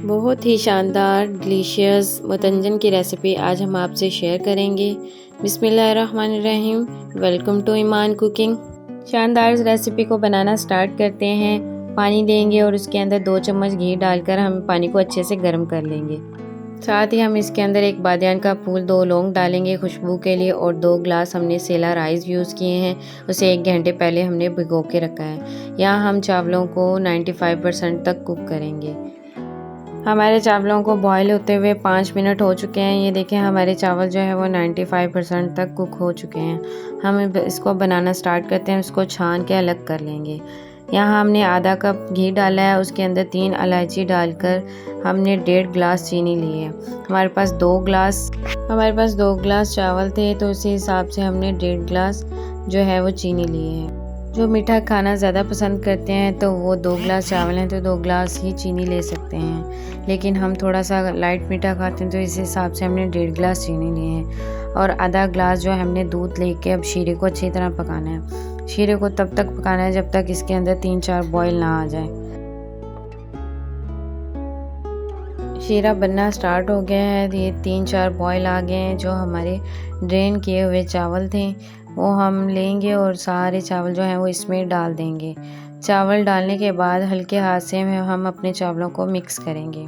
बहुत ही शानदार डिलीशियस मुतंजन की रेसिपी आज हम आपसे शेयर करेंगे। बिस्मिल्लाहिर्रहमानिर्रहीम। Welcome to Iman cooking. शानदार इस रेसिपी को बनाना स्टार्ट करते हैं। पानी लेंगे और उसके अंदर 2 चम्मच घी डालकर हम पानी को अच्छे से गर्म कर लेंगे। साथ ही हम इसके अंदर 1 बादियान का फूल, 2 लौंग डालेंगे खुशबू के लिए और 2 ग्लास हमने सेला राइस यूज़ किए हैं। उसे 1 घंटे पहले हमने भिगो के रखा है। यहाँ हम चावलों को 95% तक कुक करेंगे। हमारे चावलों को बॉईल होते हुए 5 मिनट हो चुके हैं। ये देखें हमारे चावल जो है वो 95% तक कुक हो चुके हैं। हम इसको बनाना स्टार्ट करते हैं। उसको छान के अलग कर लेंगे। यहाँ हमने आधा कप घी डाला है। उसके अंदर 3 इलायची डालकर हमने 1.5 गिलास चीनी ली है। हमारे पास 2 गिलास चावल थे तो उसी हिसाब से हमने 1.5 गिलास जो है वो चीनी लिए है। जो मीठा खाना ज़्यादा पसंद करते हैं तो वो 2 गिलास चावल हैं तो 2 गिलास ही चीनी ले सकते हैं, लेकिन हम थोड़ा सा लाइट मीठा खाते हैं तो इस हिसाब से हमने 1.5 गिलास चीनी लिए हैं। और आधा गिलास जो हमने दूध लेके अब शीरे को अच्छी तरह पकाना है। शीरे को तब तक पकाना है जब तक इसके अंदर 3-4 बॉयल ना आ जाए। शीरा बनना स्टार्ट हो गया है। ये 3-4 बॉयल आ गए हैं। जो हमारे ड्रेन किए हुए चावल थे वो हम लेंगे और सारे चावल जो हैं वो इसमें डाल देंगे। चावल डालने के बाद हल्के हाथ से हम अपने चावलों को मिक्स करेंगे।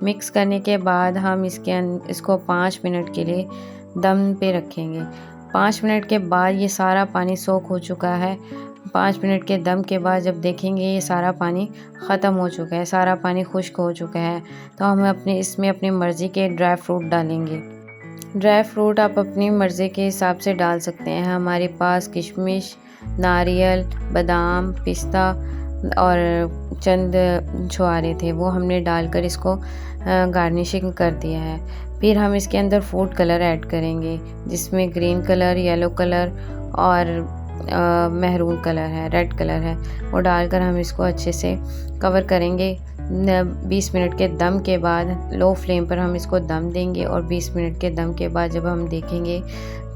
मिक्स करने के बाद हम इसको 5 मिनट के लिए दम पे रखेंगे। 5 मिनट के बाद ये सारा पानी सोख हो चुका है। 5 मिनट के दम के बाद जब देखेंगे ये सारा पानी ख़त्म हो चुका है, सारा पानी खुश्क हो चुका है, तो हम इसमें अपनी मर्ज़ी के ड्राई फ्रूट डालेंगे। ड्राई फ्रूट आप अपनी मर्ज़ी के हिसाब से डाल सकते हैं। हमारे पास किशमिश, नारियल, बादाम, पिस्ता और चंद छुआरे थे, वो हमने डालकर इसको गार्निशिंग कर दिया है। फिर हम इसके अंदर फूड कलर ऐड करेंगे जिसमें ग्रीन कलर, येलो कलर और महरून कलर है, रेड कलर है। वो डालकर हम इसको अच्छे से कवर करेंगे। 20 मिनट के दम के बाद लो फ्लेम पर हम इसको दम देंगे और 20 मिनट के दम के बाद जब हम देखेंगे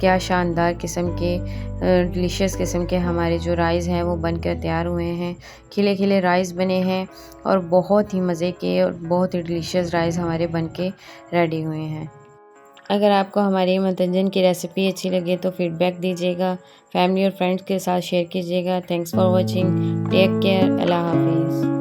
क्या शानदार किस्म के डिलीशियस किस्म के हमारे जो राइस हैं वो बनकर तैयार हुए हैं। खिले खिले राइस बने हैं और बहुत ही मज़े के और बहुत ही डिलीशियस राइस हमारे बनके रेडी हुए हैं। अगर आपको हमारी मुतंजन की रेसिपी अच्छी लगे तो फीडबैक दीजिएगा, फैमिली और फ्रेंड्स के साथ शेयर कीजिएगा। Thanks for watching. Take care. अल्लाह हाफिज़।